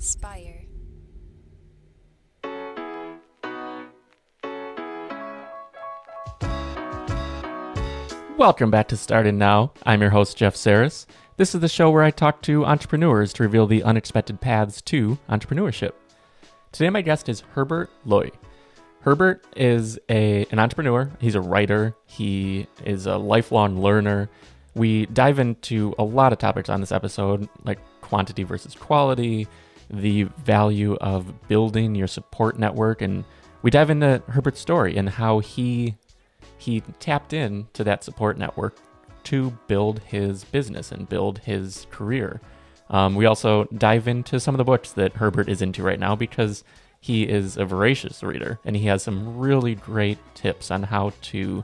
inspire. Welcome back to Started Now. I'm your host, Jeff Sarris. This is the show where I talk to entrepreneurs to reveal the unexpected paths to entrepreneurship. Today, my guest is Herbert Lui. Herbert is an entrepreneur. He's a writer. He is a lifelong learner. We dive into a lot of topics on this episode, like quantity versus quality, the value of building your support network, and we dive into Herbert's story and how he tapped into that support network to build his business and build his career. We also dive into some of the books that Herbert is into right now because he is a voracious reader and he has some really great tips on how to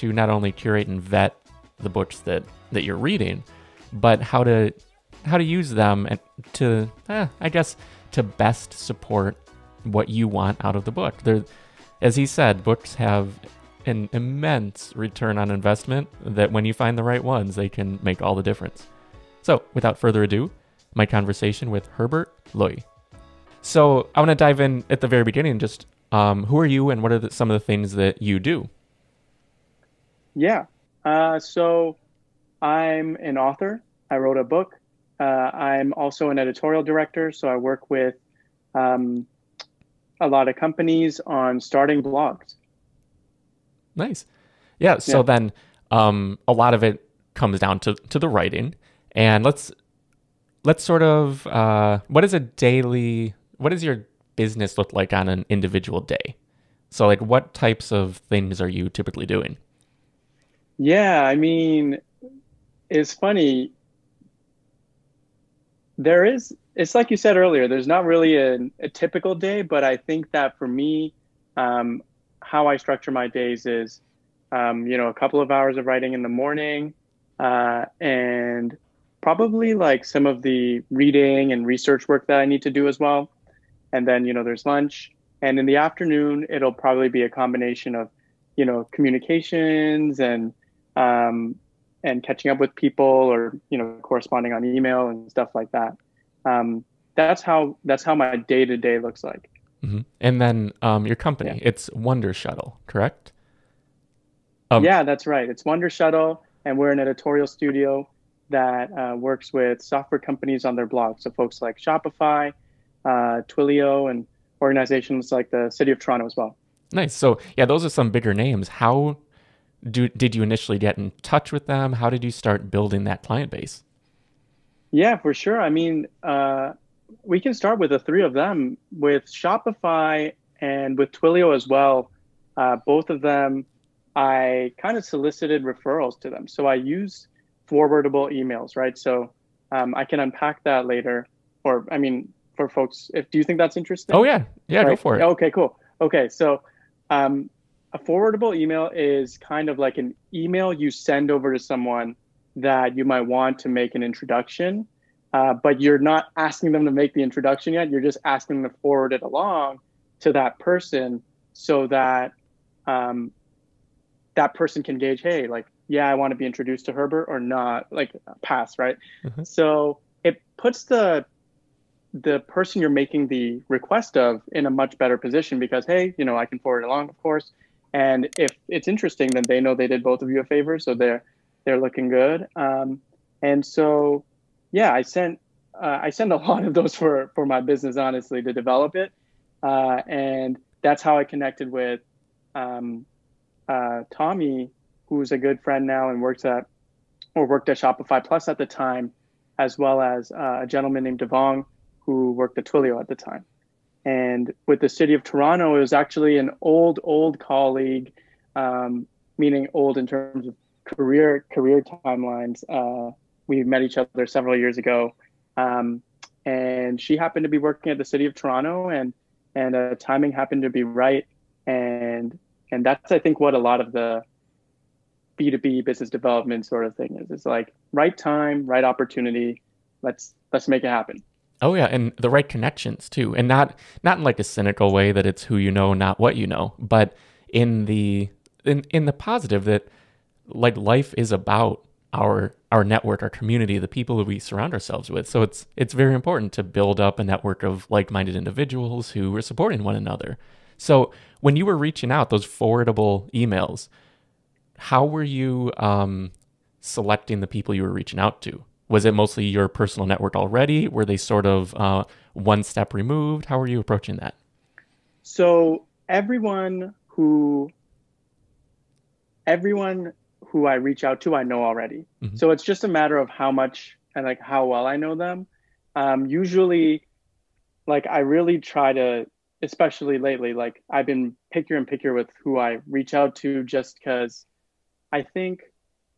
not only curate and vet the books that you're reading, but how to use them to best support what you want out of the book. As he said, books have an immense return on investment that when you find the right ones, they can make all the difference. So without further ado, my conversation with Herbert Lui. So I want to dive in at the very beginning, just who are you and what are some of the things that you do? Yeah. So I'm an author. I wrote a book. I'm also an editorial director. So I work with a lot of companies on starting blogs. Nice. Yeah. So then a lot of it comes down to the writing. And let's sort of, what does your business look like on an individual day? So like what types of things are you typically doing? Yeah, I mean, it's funny. It's like you said earlier, there's not really a typical day, but I think that for me, how I structure my days is, a couple of hours of writing in the morning, and probably like some of the reading and research work that I need to do as well. And then, there's lunch. And in the afternoon, it'll probably be a combination of, communications and catching up with people or, corresponding on email and stuff like that. That's how my day-to-day looks like. Mm-hmm. And then your company, it's Wonder Shuttle, correct? Yeah, that's right. It's Wonder Shuttle, and we're an editorial studio that works with software companies on their blogs. So folks like Shopify, Twilio, and organizations like the City of Toronto as well. Nice. So yeah, those are some bigger names. How did you initially get in touch with them? How did you start building that client base? Yeah, for sure. I mean, we can start with the three of them. With Shopify and with Twilio as well, both of them, I kind of solicited referrals to them. So I use forwardable emails, right? So I can unpack that later. Or, I mean, for folks, do you think that's interesting? Oh, yeah. Yeah, right? Go for it. Okay, cool. Okay, so a forwardable email is kind of like an email you send over to someone that you might want to make an introduction, but you're not asking them to make the introduction yet. You're just asking them to forward it along to that person so that that person can gauge, hey, like, yeah, I want to be introduced to Herbert or not, like pass, right? Mm-hmm. So it puts the person you're making the request of in a much better position because, hey, I can forward it along, of course. And if it's interesting, then they know they did both of you a favor. So they're looking good. And so, yeah, I send a lot of those for my business, honestly, to develop it. And that's how I connected with Tommy, who's a good friend now and worked at Shopify Plus at the time, as well as a gentleman named Devong, who worked at Twilio at the time. And with the City of Toronto, it was actually an old colleague, meaning old in terms of career timelines. We met each other several years ago, and she happened to be working at the City of Toronto, and timing happened to be right. And that's, I think, what a lot of the B2B business development sort of thing is. It's like right time, right opportunity. Let's make it happen. Oh yeah, and the right connections too, and not in like a cynical way that it's who you know, not what you know, but in the positive that like life is about our network, our community, the people that we surround ourselves with. So it's very important to build up a network of like-minded individuals who are supporting one another. So when you were reaching out those forwardable emails, how were you selecting the people you were reaching out to? Was it mostly your personal network already? Were they sort of one step removed? How were you approaching that? So everyone who I reach out to, I know already. Mm-hmm. So it's just a matter of how much and like how well I know them. Usually, like I really try to, especially lately, like I've been pickier and pickier with who I reach out to, just because I think,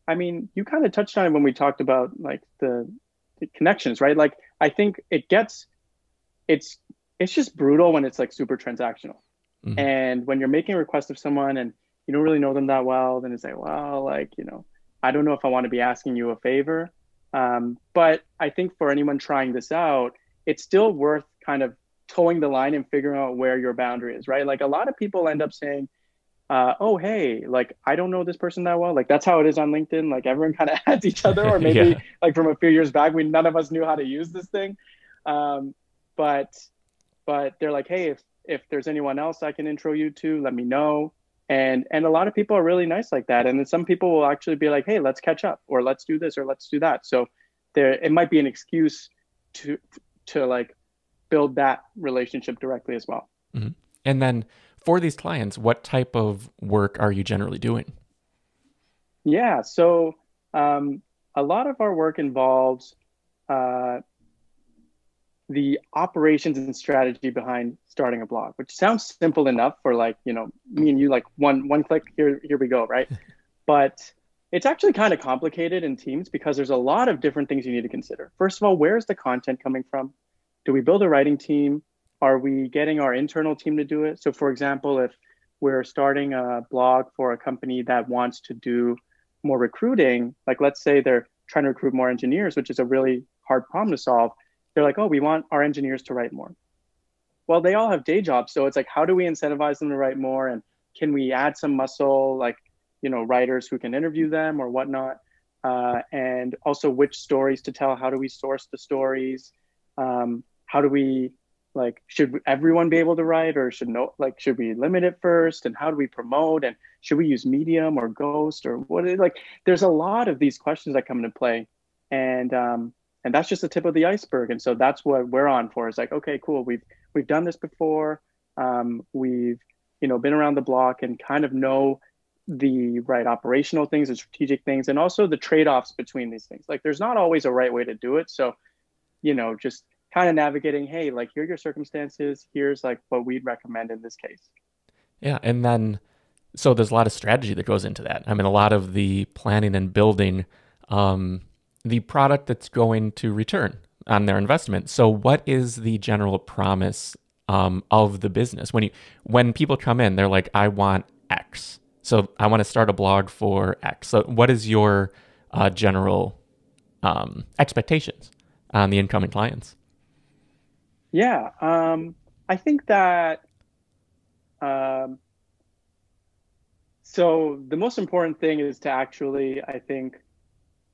I mean, you kind of touched on it when we talked about like the connections, right? Like I think it's it's just brutal when it's like super transactional. Mm-hmm. And when you're making a request of someone and you don't really know them that well, then it's like, well, like, I don't know if I want to be asking you a favor. But I think for anyone trying this out, it's still worth kind of towing the line and figuring out where your boundary is, right? Like a lot of people end up saying, oh, hey, like, I don't know this person that well. Like that's how it is on LinkedIn. Like everyone kind of adds each other, or maybe Yeah. like from a few years back, none of us knew how to use this thing. Um, but they're like, hey, if there's anyone else I can intro you to, let me know. And a lot of people are really nice like that. And then some people will actually be like, hey, let's catch up, or let's do this, or let's do that. So there, it might be an excuse to like build that relationship directly as well. Mm-hmm. And then for these clients, what type of work are you generally doing? Yeah. So a lot of our work involves uh, the operations and strategy behind starting a blog, which sounds simple enough for like, me and you, like one click, here we go, right? But it's actually kind of complicated in teams because there's a lot of different things you need to consider. First of all, where's the content coming from? Do we build a writing team? Are we getting our internal team to do it? So for example, if we're starting a blog for a company that wants to do more recruiting, like let's say they're trying to recruit more engineers, which is a really hard problem to solve. They're like, oh, we want our engineers to write more. Well, they all have day jobs. So it's like, how do we incentivize them to write more? And can we add some muscle, like, writers who can interview them or whatnot? And also which stories to tell? How do we source the stories? How do we, like, should everyone be able to write, or should we limit it first? And how do we promote? And should we use Medium or Ghost or what? Like, there's a lot of these questions that come into play. And that's just the tip of the iceberg. And so that's what we're on for. Is like, okay, cool. We've done this before. We've been around the block and kind of know the right operational things and strategic things, and also the trade-offs between these things. Like there's not always a right way to do it. So just kind of navigating, hey, like here are your circumstances. Here's like what we'd recommend in this case. Yeah. And then, so there's a lot of strategy that goes into that. I mean, a lot of the planning and building the product that's going to return on their investment. So what is the general promise of the business? When people come in, they're like, I want X. So I want to start a blog for X. So what is your general expectations on the incoming clients? Yeah. I think that so the most important thing is to actually, I think,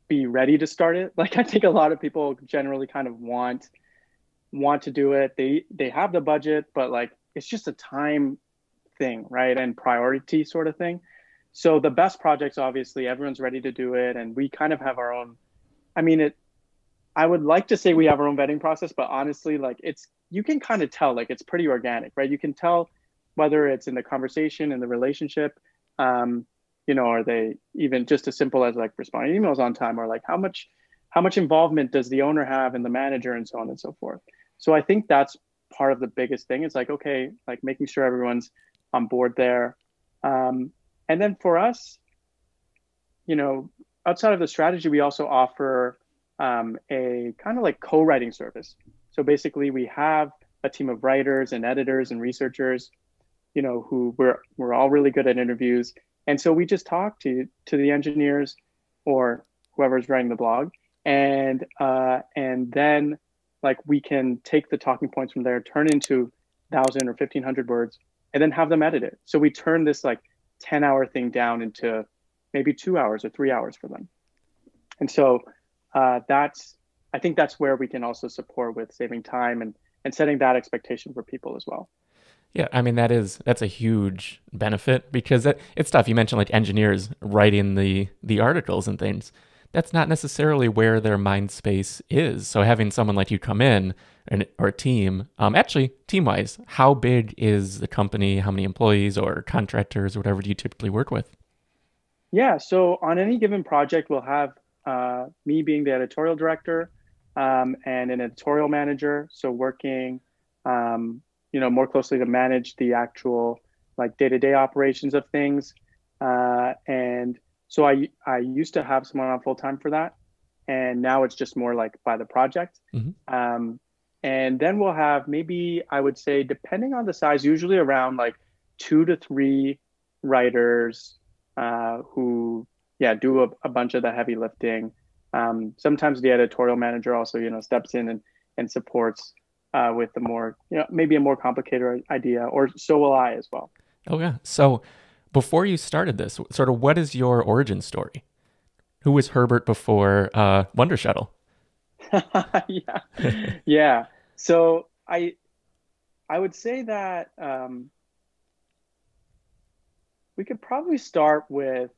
be ready to start it. Like I think a lot of people generally kind of want to do it. They have the budget, but like it's just a time thing, right? And priority sort of thing. So the best projects, obviously, everyone's ready to do it, and we kind of have our own. I mean, I would like to say we have our own vetting process, but honestly, like you can kind of tell, like it's pretty organic, right? You can tell whether it's in the conversation, in the relationship. Are they even just as simple as like responding emails on time, or like how much involvement does the owner have in the manager, and so on and so forth. So I think that's part of the biggest thing. It's like, okay, like making sure everyone's on board there. And then for us, outside of the strategy, we also offer a kind of like co-writing service. So basically we have a team of writers and editors and researchers, who we're all really good at interviews. And so we just talk to the engineers or whoever's writing the blog, and then like we can take the talking points from there, turn into 1,000 or 1,500 words, and then have them edit it. So we turn this like 10-hour thing down into maybe 2 hours or 3 hours for them. And so I think that's where we can also support with saving time and setting that expectation for people as well. Yeah, I mean that's a huge benefit because it's tough. You mentioned like engineers writing the articles and things. That's not necessarily where their mind space is. So having someone like you come in or a team, actually team wise, how big is the company? How many employees or contractors or whatever do you typically work with? Yeah, so on any given project, we'll have me being the editorial director and an editorial manager. So working, more closely to manage the actual like day-to-day operations of things. And so I used to have someone on full time for that, and now it's just more like by the project. Hmm. And then we'll have maybe I would say depending on the size, usually around like 2 to 3 writers who do a bunch of the heavy lifting. Sometimes the editorial manager also steps in and supports with the more maybe a more complicated idea, or so will I as well. Oh yeah. So before you started this, sort of what is your origin story? Who was Herbert before Wonder Shuttle? Yeah, yeah. So I would say that we could probably start with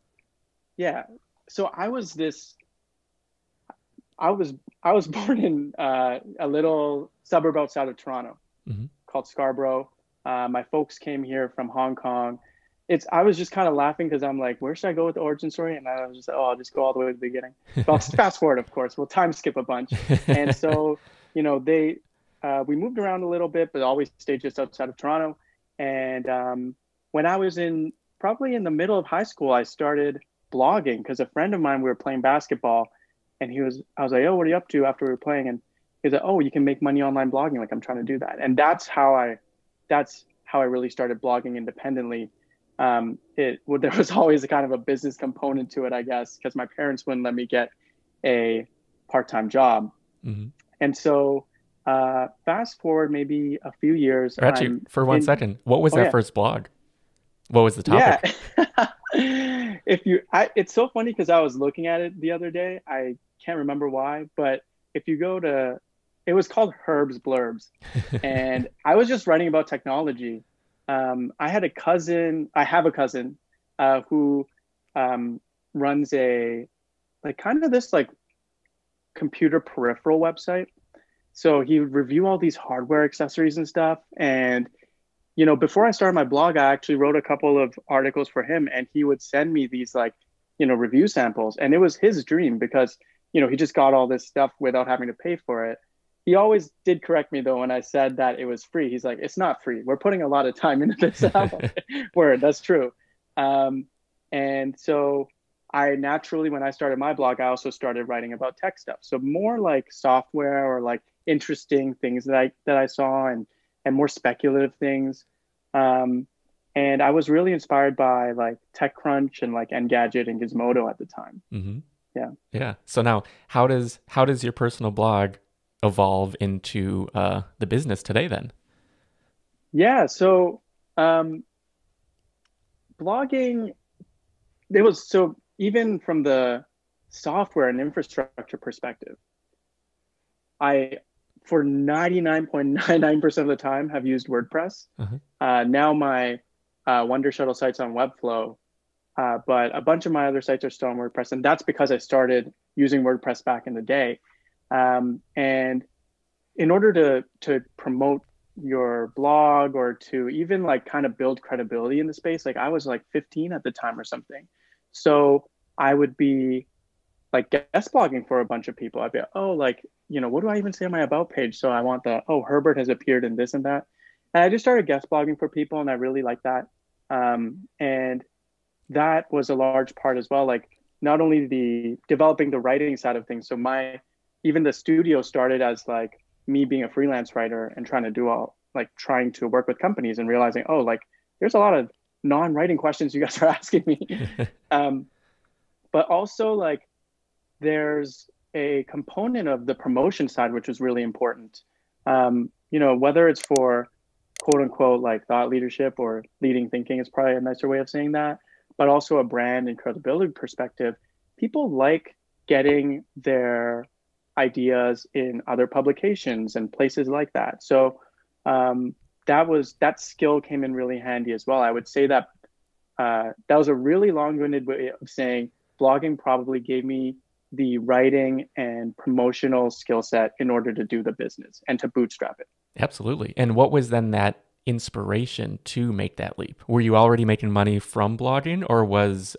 yeah. So I was I was born in a little suburb outside of Toronto Hmm. called Scarborough. My folks came here from Hong Kong. I was just kind of laughing because I'm like, where should I go with the origin story? And I was just, oh, I'll just go all the way to the beginning. But I'll fast forward, of course. We'll time skip a bunch. And so, we moved around a little bit, but always stayed just outside of Toronto. And when I was probably in the middle of high school, I started blogging because a friend of mine, we were playing basketball, and I was like, oh, what are you up to after we were playing? And he's like, oh, you can make money online blogging. Like, I'm trying to do that. And that's how I really started blogging independently. There was always a kind of a business component to it, I guess, because my parents wouldn't let me get a part-time job. Hmm. And so, fast forward maybe a few years. Or actually, for one second, what was Oh that yeah, first blog? What was the yeah. topic? It's so funny because I was looking at it the other day. I can't remember why, but if you go to, it was called Herb's Blurbs, and I was just writing about technology. I have a cousin who runs a like kind of this like computer peripheral website. So he would review all these hardware accessories and stuff. And before I started my blog, I actually wrote a couple of articles for him, and he would send me these like review samples, and it was his dream because he just got all this stuff without having to pay for it. He always did correct me though when I said that it was free. He's like, it's not free. We're putting a lot of time into this. Word, that's true. And so I naturally, when I started my blog, I also started writing about tech stuff. So more like software or like interesting things that I saw and more speculative things. And I was really inspired by like TechCrunch and like Engadget and Gizmodo at the time. Hmm. Yeah. Yeah. So now, how does your personal blog evolve into the business today then? Yeah. So blogging, it was so even from the software and infrastructure perspective, I for 99.99% of the time have used WordPress. Uh-huh. Now my Wonder Shuttle site's on Webflow, but a bunch of my other sites are still on WordPress, and that's because I started using WordPress back in the day. And in order to promote your blog or to even like kind of build credibility in the space, like I was like 15 at the time or something. So I would be like guest blogging for a bunch of people. I'd be like, oh, like, what do I even say on my about page? So I want Herbert has appeared in this and that. And I just started guest blogging for people, and I really like that. And that was a large part as well. Like not only the developing the writing side of things. So even the studio started as like me being a freelance writer and trying to work with companies and realizing, oh, like there's a lot of non-writing questions you guys are asking me. But also like there's a component of the promotion side, which was really important. Whether it's for quote unquote, like thought leadership or leading thinking is probably a nicer way of saying that, but also a brand and credibility perspective. People like getting their ideas in other publications and places like that. So that skill came in really handy as well. I would say that that was a really long-winded way of saying blogging probably gave me the writing and promotional skill set in order to do the business and to bootstrap it. Absolutely. And what was then that inspiration to make that leap? Were you already making money from blogging, or was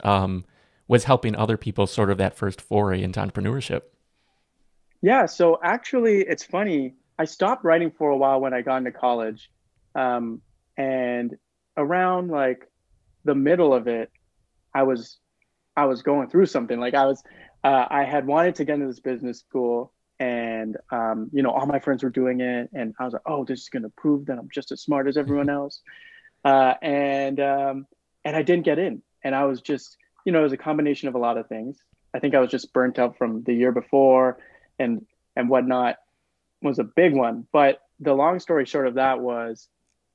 helping other people sort of that first foray into entrepreneurship? Yeah, so actually, it's funny. I stopped writing for a while when I got into college, and around like the middle of it, I was going through something. Like I had wanted to get into this business school, and all my friends were doing it, and I was like, oh, this is going to prove that I'm just as smart as everyone else, and I didn't get in, and I was just, it was a combination of a lot of things. I think I was just burnt out from the year before, and whatnot was a big one. But the long story short of that was,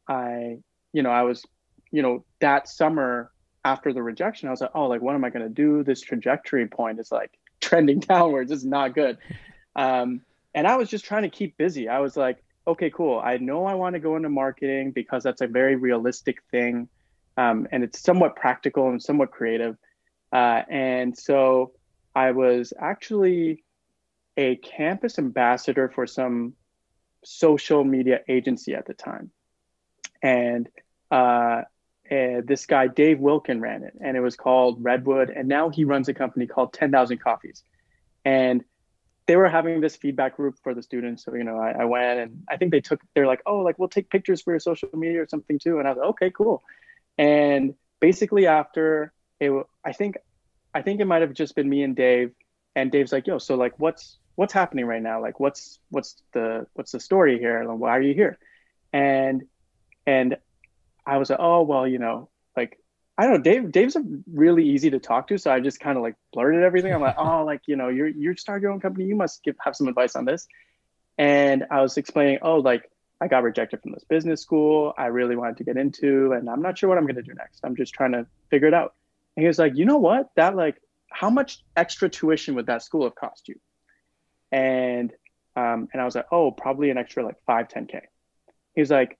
I was, that summer after the rejection, I was like, oh, like, what am I going to do? This trajectory point is like trending downwards. It's not good. And I was just trying to keep busy. I was like, okay, cool. I know I want to go into marketing because that's a very realistic thing. And it's somewhat practical and somewhat creative. And so I was actually a campus ambassador for some social media agency at the time. And this guy, Dave Wilkin, ran it, and it was called Redwood. And now he runs a company called 10,000 Coffees. And they were having this feedback group for the students. So, I went, and I think they're like, oh, like, we'll take pictures for your social media or something too. And I was like, okay, cool. And basically after I think it might've just been me and Dave, and Dave's like, yo, so like, what's happening right now? Like, what's the story here? Like, why are you here? And I was like, oh, well, like, I don't know, Dave's really easy to talk to. So I just kind of like blurted everything. I'm like, oh, like, you're starting your own company. You must have some advice on this. And I was explaining, oh, like, I got rejected from this business school I really wanted to get into, and I'm not sure what I'm going to do next. I'm just trying to figure it out. And he was like, you know what? That, like, how much extra tuition would that school have cost you? And I was like, oh, probably an extra like 5-10K. He was like,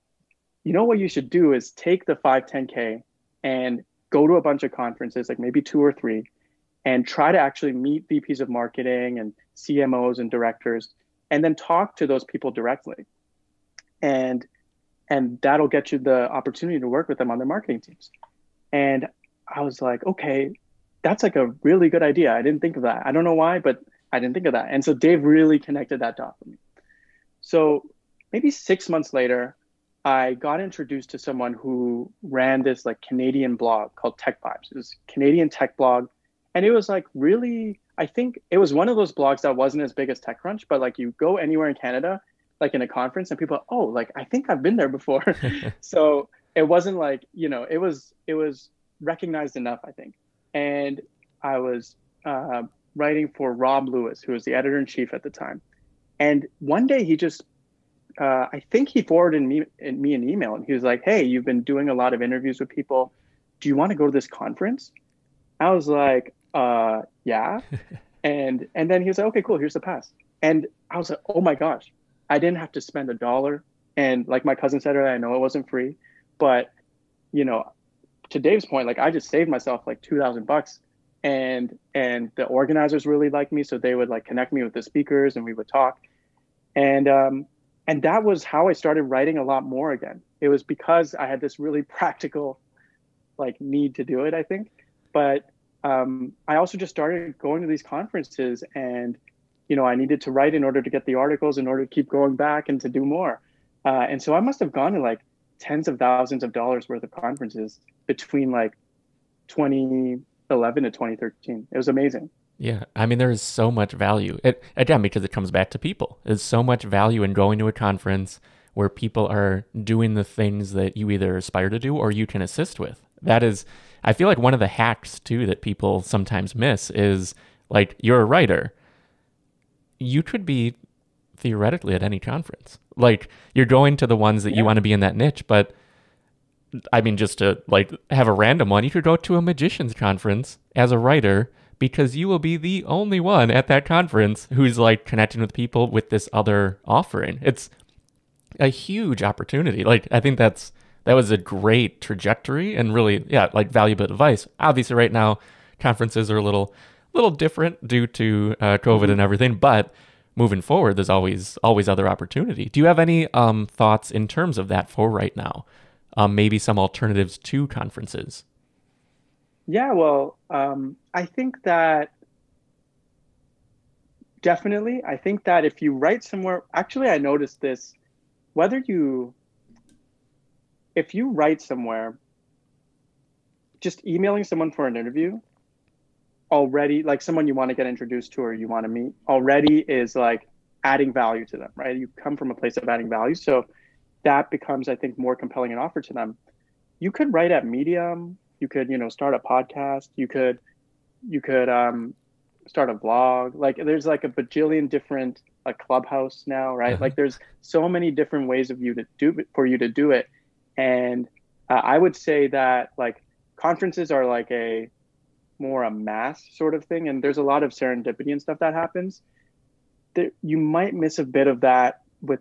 you know what you should do is take the 5-10K and go to a bunch of conferences, like maybe 2 or 3, and try to actually meet VPs of marketing and CMOs and directors, and then talk to those people directly. And that'll get you the opportunity to work with them on their marketing teams. And I was like, okay, that's like a really good idea. I didn't think of that. I don't know why, but I didn't think of that. And so Dave really connected that dot for me. So maybe 6 months later, I got introduced to someone who ran this like Canadian blog called Tech Vibes. It was a Canadian tech blog. And it was like really, I think it was one of those blogs that wasn't as big as TechCrunch, but like you go anywhere in Canada, like in a conference, and people are, oh, like, I think I've been there before. So it wasn't like, it was recognized enough, I think. And I was writing for Rob Lewis, who was the editor-in-chief at the time. And one day he just, I think he forwarded me an email, and he was like, hey, you've been doing a lot of interviews with people. Do you want to go to this conference? I was like, yeah. and then he was like, okay, cool, here's the pass. And I was like, oh my gosh, I didn't have to spend $1. And like my cousin said earlier, I know it wasn't free, but to Dave's point, like I just saved myself like $2,000, and the organizers really liked me. So they would like connect me with the speakers, and we would talk. And that was how I started writing a lot more again. It was because I had this really practical like need to do it, I think. But I also just started going to these conferences, and I needed to write in order to get the articles, in order to keep going back and to do more. And so I must have gone to like tens of thousands of dollars worth of conferences between like 2011 to 2013. It was amazing. Yeah. I mean, there is so much value. Again, because it comes back to people. There's so much value in going to a conference where people are doing the things that you either aspire to do or you can assist with. That is, I feel like one of the hacks too that people sometimes miss is like, you're a writer. You could be theoretically at any conference. Like, you're going to the ones that you want to be in that niche, but I mean, just to like have a random one, you could go to a magician's conference as a writer, because you will be the only one at that conference who's like connecting with people with this other offering. It's a huge opportunity. Like, I think that was a great trajectory and really, yeah, like valuable advice. Obviously, right now, conferences are a little different due to COVID and everything, but moving forward, there's always other opportunity. Do you have any thoughts in terms of that for right now? Maybe some alternatives to conferences? Yeah, well, I think that definitely. I think that if you write somewhere, actually, I noticed this, if you write somewhere, just emailing someone for an interview already, like someone you want to get introduced to or you want to meet, already is like adding value to them, right? You come from a place of adding value. So that becomes, I think, more compelling an offer to them. You could write at Medium. You could, start a podcast. You could start a blog. Like there's like a bajillion different like Clubhouse now, right? Like there's so many different ways for you to do it. And I would say that like conferences are like a mass sort of thing, and there's a lot of serendipity and stuff that happens. You might miss a bit of that with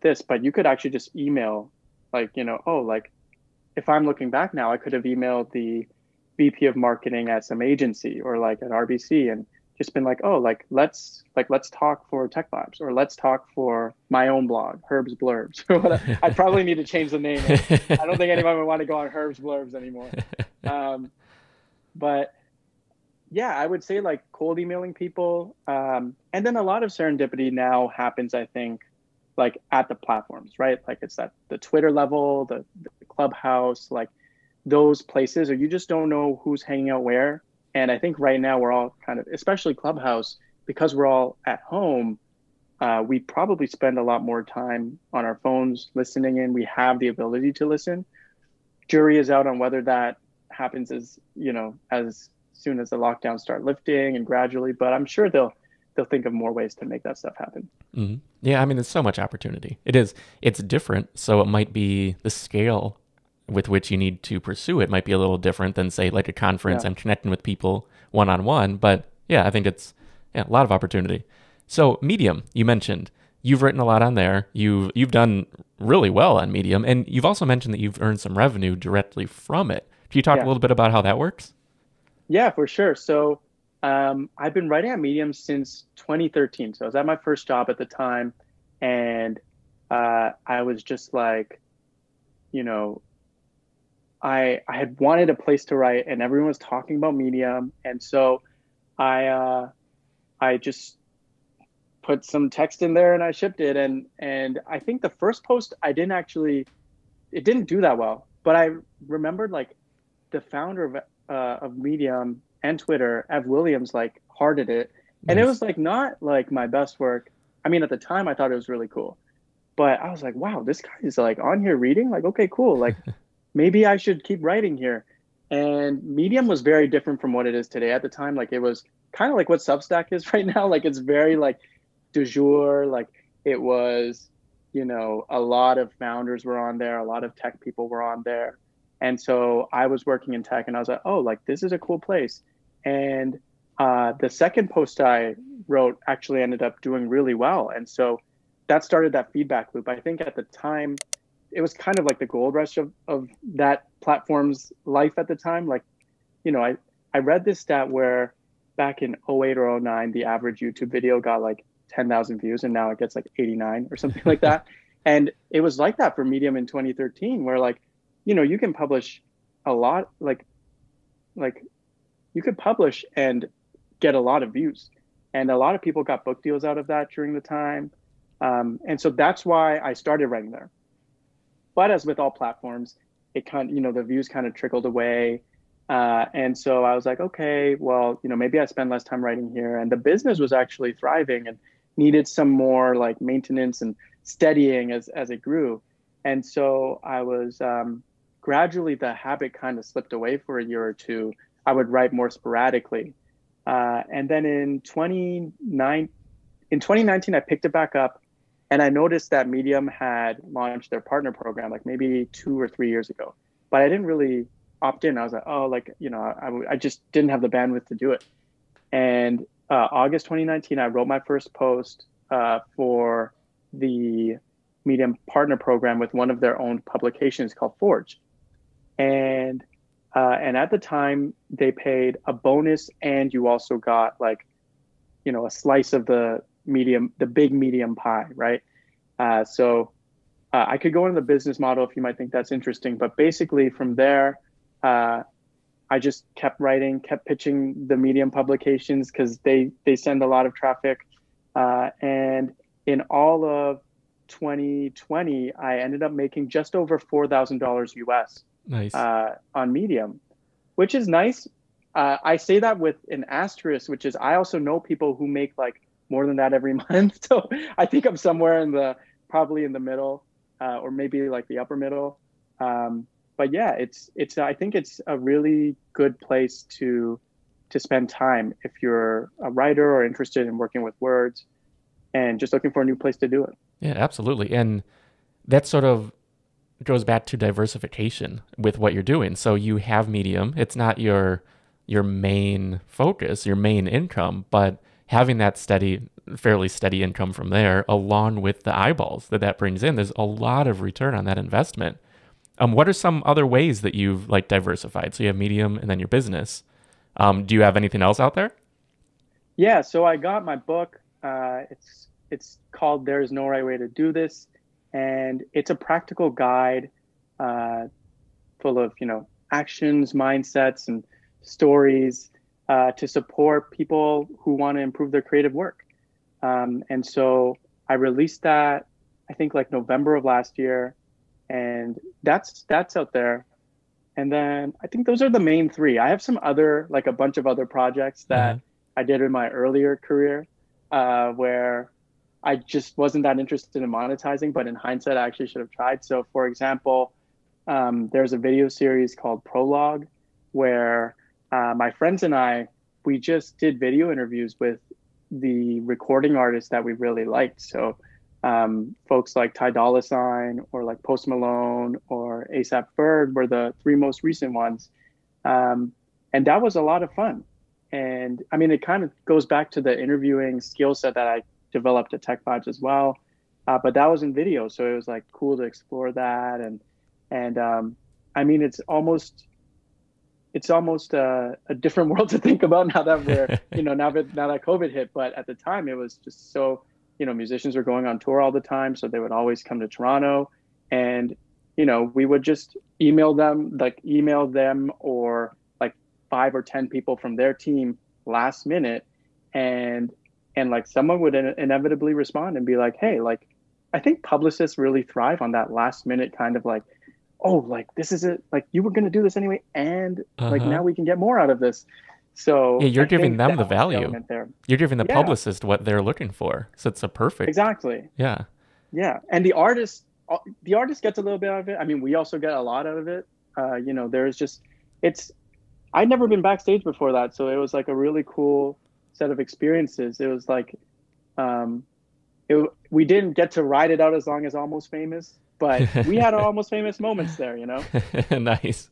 this, but you could actually just email, like, like if I'm looking back now, I could have emailed the VP of marketing at some agency or like at RBC and just been like, let's talk for Tech Labs, or let's talk for my own blog, Herb's Blurbs. I probably need to change the name. I don't think anyone would want to go on Herb's Blurbs anymore. But yeah, I would say like cold emailing people. And then a lot of serendipity now happens, I think, like at the platforms, right? Like it's at the Twitter level, the Clubhouse, like those places, or you just don't know who's hanging out where. And I think right now we're all kind of, especially Clubhouse, because we're all at home, we probably spend a lot more time on our phones listening in. We have the ability to listen. Jury is out on whether that happens as soon as the lockdowns start lifting and gradually, but I'm sure they'll think of more ways to make that stuff happen. Mm-hmm. Yeah, I mean, there's so much opportunity. It's different, so it might be the scale with which you need to pursue it might be a little different than, say, like a conference and connecting with people one-on-one. But yeah, I think it's a lot of opportunity. So Medium, you mentioned, you've written a lot on there. You've done really well on Medium, and you've also mentioned that you've earned some revenue directly from it. Can you talk a little bit about how that works? Yeah, for sure. So I've been writing at Medium since 2013. So I was at my first job at the time, and I was just like, I had wanted a place to write, and everyone was talking about Medium, and so I just put some text in there and I shipped it, and I think the first post it didn't do that well, but I remembered like the founder of Medium and Twitter, Ev Williams, like hearted it, and it was like not like my best work. I mean, at the time I thought it was really cool, but I was like, wow, this guy is like on here reading, like, okay, cool, like maybe I should keep writing here. And Medium was very different from what it is today at the time. Like it was kind of like what Substack is right now. Like it's very like du jour. Like it was, a lot of founders were on there. A lot of tech people were on there. And so I was working in tech and I was like, oh, like this is a cool place. And the second post I wrote actually ended up doing really well. And so that started that feedback loop. I think at the time, it was kind of like the gold rush of that platform's life at the time. Like, I read this stat where back in 08 or 09, the average YouTube video got like 10,000 views, and now it gets like 89 or something like that. And it was like that for Medium in 2013, where like, you can publish a lot, like you could publish and get a lot of views. And a lot of people got book deals out of that during the time. And so that's why I started writing there. But as with all platforms, it kind of, the views kind of trickled away. And so I was like, okay, well, maybe I spend less time writing here. And the business was actually thriving and needed some more like maintenance and steadying as it grew. And so I was gradually, the habit kind of slipped away for a year or two. I would write more sporadically. And then in 2019, I picked it back up. And I noticed that Medium had launched their partner program like maybe 2 or 3 years ago, but I didn't really opt in. I was like, oh, like, I just didn't have the bandwidth to do it. And August 2019, I wrote my first post for the Medium Partner Program with one of their own publications called Forge. And at the time, they paid a bonus, and you also got like, a slice of the big medium pie, right? So I could go into the business model if you might think that's interesting, but basically from there, I just kept writing, kept pitching the Medium publications because they send a lot of traffic. And in all of 2020, I ended up making just over $4,000 US Nice. on Medium, which is nice. I say that with an asterisk, which is I also know people who make like more than that every month. So I think I'm somewhere probably in the middle, or maybe like the upper middle. But yeah, I think it's a really good place to spend time if you're a writer or interested in working with words and just looking for a new place to do it. Yeah, absolutely. And that sort of goes back to diversification with what you're doing. So you have Medium. It's not your main focus, your main income, but having that fairly steady income from there, along with the eyeballs that brings in, there's a lot of return on that investment. What are some other ways that you've like diversified? So you have Medium and then your business. Do you have anything else out there? Yeah, so I got my book. It's called "There Is No Right Way to Do This," and it's a practical guide full of actions, mindsets, and stories to support people who want to improve their creative work. And so I released that, I think like November of last year, and that's out there. And then I think those are the main three. I have like a bunch of other projects that I did in my earlier career where I just wasn't that interested in monetizing, but in hindsight, I actually should have tried. So for example, there's a video series called Prologue where my friends and we just did video interviews with the recording artists that we really liked. So folks like Ty Dolla $ign or like Post Malone or ASAP Ferg were the three most recent ones. And that was a lot of fun. And I mean, it kind of goes back to the interviewing skill set that I developed at Tech Vibes as well. But that was in video. So it was like cool to explore that. And I mean, it's almost a different world to think about now that we're, now that COVID hit. But at the time it was just so, musicians were going on tour all the time. So they would always come to Toronto and, we would just email them or like 5 or 10 people from their team last minute. And like someone would inevitably respond and be like, hey, like, I think publicists really thrive on that last minute kind of like, oh, like this is it. Like you were going to do this anyway. And like, now we can get more out of this. So yeah, you're giving them the value. You're giving the Yeah. publicist what they're looking for. So it's a perfect. Exactly. Yeah. Yeah. And the artist gets a little bit out of it. I mean, we also get a lot out of it. I'd never been backstage before that. So it was like a really cool set of experiences. It was like, we didn't get to ride it out as long as Almost Famous, but we had our Almost Famous moments there, Nice.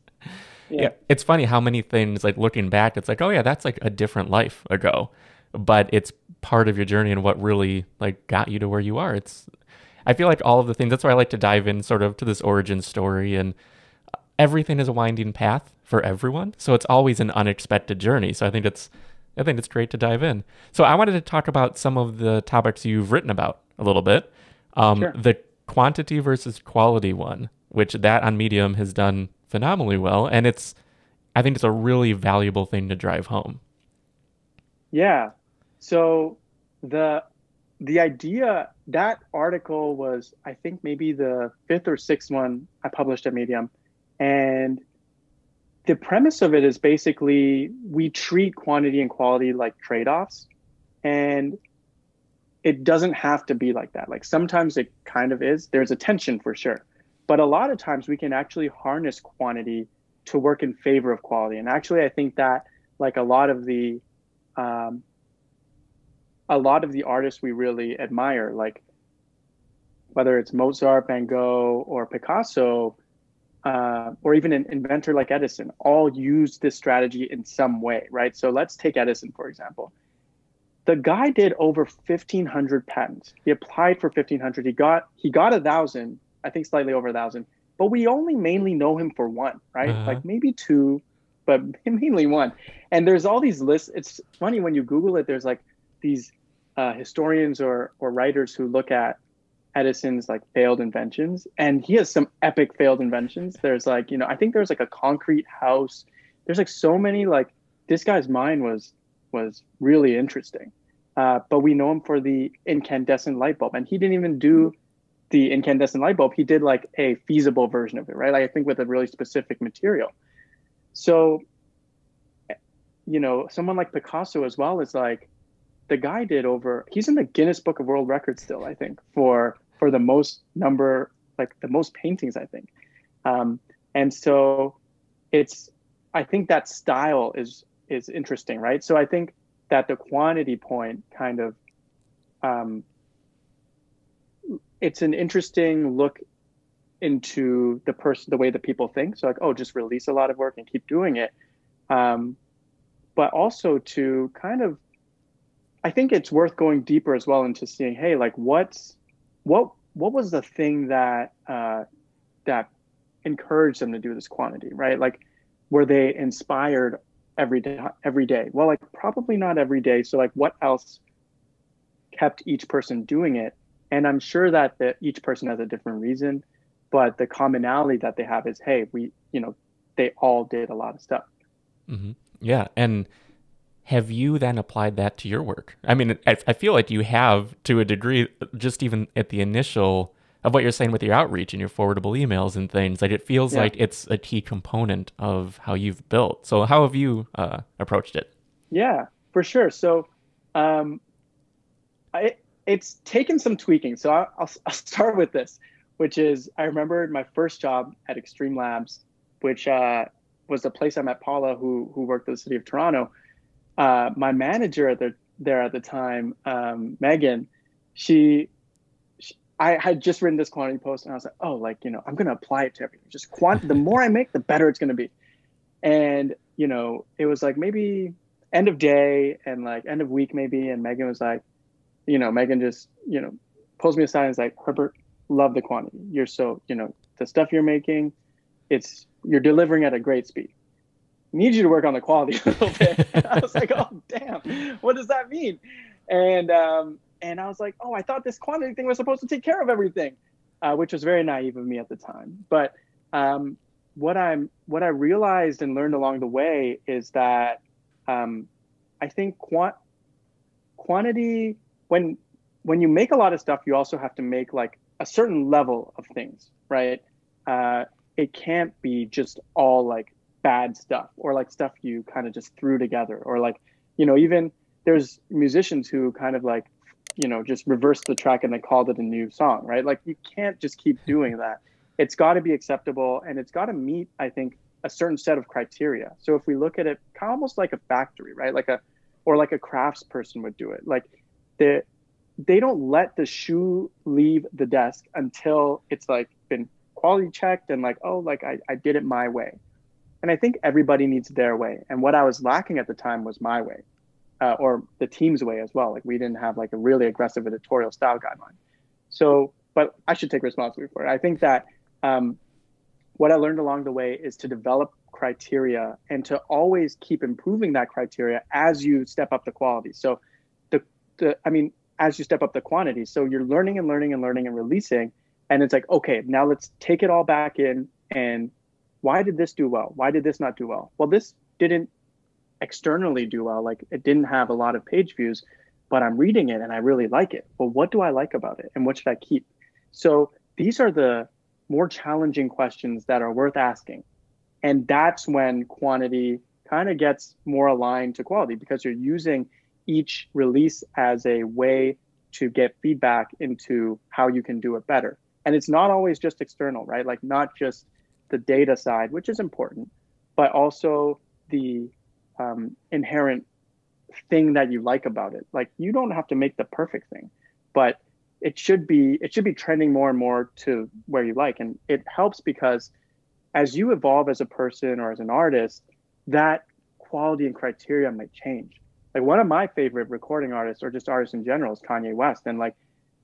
Yeah. It's funny how many things, like looking back, it's like, oh yeah, that's like a different life ago, but it's part of your journey and what really like got you to where you are. I feel like all of the things, that's why I like to dive in sort of to this origin story, and everything is a winding path for everyone. So it's always an unexpected journey. So I think it's great to dive in. So I wanted to talk about some of the topics you've written about a little bit. Sure. The quantity versus quality one, which that on Medium has done phenomenally well. And I think it's a really valuable thing to drive home. Yeah. So the idea, that article was, I think maybe the 5th or 6th one I published at Medium. And the premise of it is basically we treat quantity and quality like trade-offs, and it doesn't have to be like that. Like sometimes it kind of is. There's a tension for sure. But a lot of times we can actually harness quantity to work in favor of quality. And actually, I think that like a lot of the artists we really admire, like whether it's Mozart, Van Gogh, or Picasso, or even an inventor like Edison all use this strategy in some way, right? So let's take Edison, for example. The guy did over 1,500 patents. He applied for 1,500. He got 1,000, I think slightly over 1,000, but we only mainly know him for one, right? Uh-huh. Like maybe two, but mainly one. And there's all these lists. It's funny when you Google it, there's like these historians or writers who look at Edison's like failed inventions, and he has some epic failed inventions. There's like, I think there's like a concrete house. There's like so many, like this guy's mind was really interesting. But we know him for the incandescent light bulb, and he didn't even do the incandescent light bulb. He did like a feasible version of it, right? Like I think with a really specific material. So, someone like Picasso as well is like, the guy he's in the Guinness Book of World Records still, I think, for the most number, like the most paintings, I think. And so I think that style is interesting, right? So I think that the quantity point kind of, it's an interesting look into the way that people think. So like, oh, just release a lot of work and keep doing it. But also to kind of, I think it's worth going deeper as well into seeing, hey, like what was the thing that encouraged them to do this quantity, right? Like, were they inspired every day? Well, like probably not every day. So like, what else kept each person doing it? And I'm sure that each person has a different reason, but the commonality that they have is, hey, they all did a lot of stuff. Mm-hmm. Yeah, and have you then applied that to your work? I mean, I feel like you have to a degree, just even at the initial of what you're saying with your outreach and your forwardable emails and things. Like it feels Yeah. like it's a key component of how you've built. So how have you approached it? Yeah, for sure. So, it's taken some tweaking. So I'll start with this, which is I remember my first job at Extreme Labs, which was the place I met Paula, who worked at the city of Toronto. My manager there at the time, Megan, I had just written this quantity post, and I was like, oh, like, I'm going to apply it to everything. Just the more I make, the better it's going to be. And, it was like maybe end of day and like end of week maybe. And Megan was like, Megan just, pulls me aside and is like, Herbert, love the quantity. You're so, the stuff you're making, you're delivering at a great speed. Need you to work on the quality a little bit. And I was like, oh, damn, what does that mean? And I was like, oh, I thought this quantity thing was supposed to take care of everything, which was very naive of me at the time. But what I realized and learned along the way is that I think quantity, when you make a lot of stuff, you also have to make like a certain level of things, right? It can't be just all like bad stuff or like stuff you kind of just threw together, or like, even there's musicians who kind of like, just reversed the track and they called it a new song, right? Like you can't just keep doing that. It's got to be acceptable, and it's got to meet, I think, a certain set of criteria. So if we look at it kind of almost like a factory, right? Like a crafts person would do it. Like they don't let the shoe leave the desk until it's like been quality checked and like, oh, like I did it my way. And I think everybody needs their way. And what I was lacking at the time was my way, or the team's way as well. Like we didn't have like a really aggressive editorial style guideline. So, but I should take responsibility for it. I think that what I learned along the way is to develop criteria and to always keep improving that criteria as you step up the quality. So as you step up the quantity. So you're learning and learning and learning and releasing. And it's like, okay, now let's take it all back in. And why did this do well? Why did this not do well? Well, this didn't externally do well. Like it didn't have a lot of page views, but I'm reading it and I really like it. Well, what do I like about it? And what should I keep? So these are the more challenging questions that are worth asking. And that's when quantity kind of gets more aligned to quality, because you're using each release as a way to get feedback into how you can do it better. And it's not always just external, right? Like not just the data side, which is important, but also the inherent thing that you like about it. Like you don't have to make the perfect thing, but it should be trending more and more to where you like. And it helps because as you evolve as a person or as an artist, that quality and criteria might change. Like one of my favorite recording artists or just artists in general is Kanye West. And like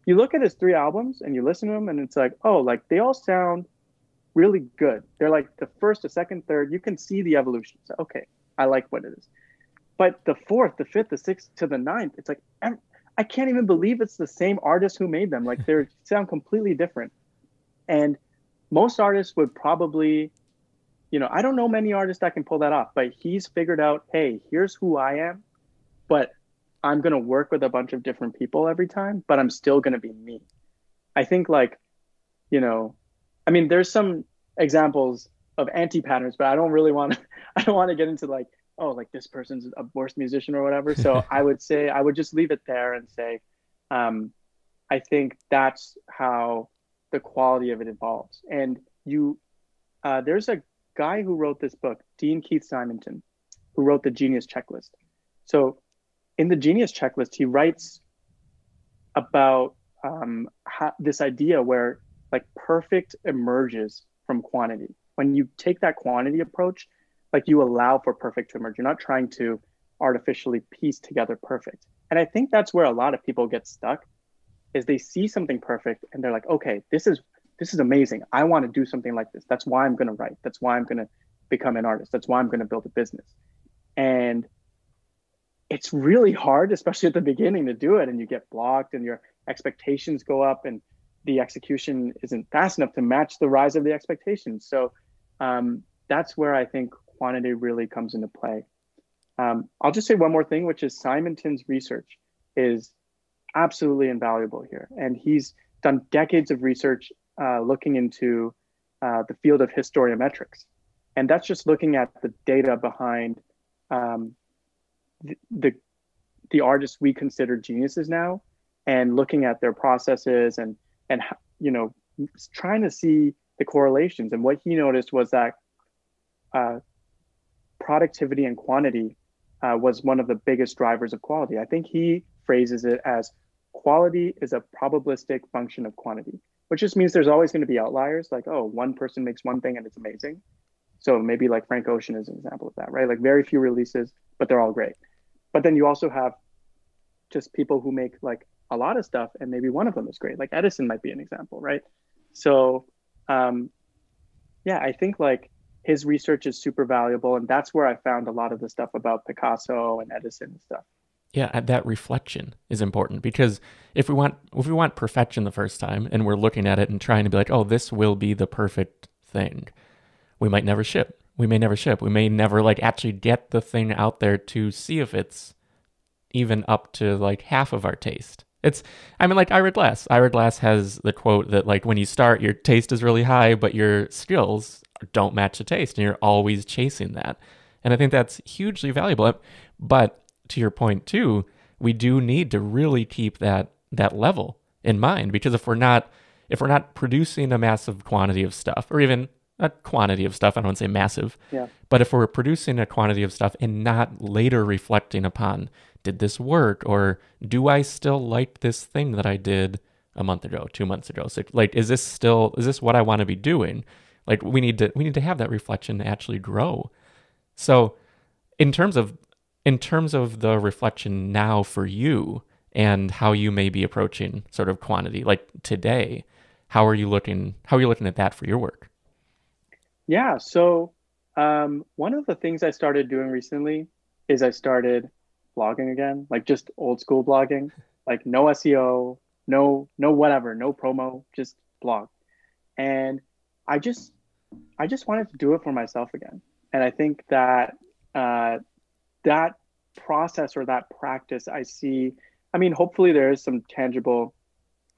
you look at his three albums and you listen to them and it's like, oh, like they all sound really good. They're like the first, the second, third, you can see the evolution. So, okay, I like what it is. But the fourth, the fifth, the sixth to the ninth, it's like, I can't even believe it's the same artist who made them. Like they sound completely different. And most artists would probably, I don't know many artists that can pull that off, but he's figured out, hey, here's who I am, but I'm going to work with a bunch of different people every time, but I'm still going to be me. I think like, there's some examples of anti-patterns, but I don't want to get into like, oh, like this person's a worse musician or whatever. So I would just leave it there and say, I think that's how the quality of it evolves. And there's a guy who wrote this book, Dean Keith Simonton, who wrote the Genius Checklist. So in the Genius Checklist, he writes about this idea where like perfect emerges from quantity. When you take that quantity approach, like you allow for perfect to emerge. You're not trying to artificially piece together perfect. And I think that's where a lot of people get stuck, is they see something perfect and they're like, okay, this is amazing. I want to do something like this. That's why I'm going to write. That's why I'm going to become an artist. That's why I'm going to build a business. And it's really hard, especially at the beginning, to do it. And you get blocked and your expectations go up and the execution isn't fast enough to match the rise of the expectations. So that's where I think quantity really comes into play. I'll just say one more thing, which is Simonton's research is absolutely invaluable here. And he's done decades of research looking into the field of historiometrics. And that's just looking at the data behind the artists we consider geniuses now, and looking at their processes and trying to see the correlations. And what he noticed was that productivity and quantity was one of the biggest drivers of quality. I think he phrases it as quality is a probabilistic function of quantity, which just means there's always going to be outliers. Like, oh, one person makes one thing and it's amazing. So maybe like Frank Ocean is an example of that, right? Like very few releases, but they're all great. But then you also have just people who make like a lot of stuff and maybe one of them is great. Like Edison might be an example, right? So I think like his research is super valuable. And that's where I found a lot of the stuff about Picasso and Edison and stuff. Yeah, that reflection is important, because if we want perfection the first time and we're looking at it and trying to be like, oh, this will be the perfect thing, we might never ship. We may never ship. We may never like actually get the thing out there to see if it's even up to like half of our taste. Like Ira Glass. Ira Glass has the quote that like when you start, your taste is really high, but your skills don't match the taste, and you're always chasing that. And I think that's hugely valuable. But to your point too, we do need to really keep that level in mind, because if we're not producing a massive quantity of stuff, or even a quantity of stuff, I don't want to say massive, but if we're producing a quantity of stuff and not later reflecting upon, did this work, or do I still like this thing that I did a month ago, 2 months ago? So like, is this what I want to be doing? Like we need to have that reflection to actually grow. So in terms of the reflection now for you and how you may be approaching sort of quantity, like today, how are you looking at that for your work? Yeah. So one of the things I started doing recently is I started blogging again, like just old school blogging, like no SEO, no whatever, no promo, just blog. And I just wanted to do it for myself again. And I think that that process or that practice I see, hopefully there is some tangible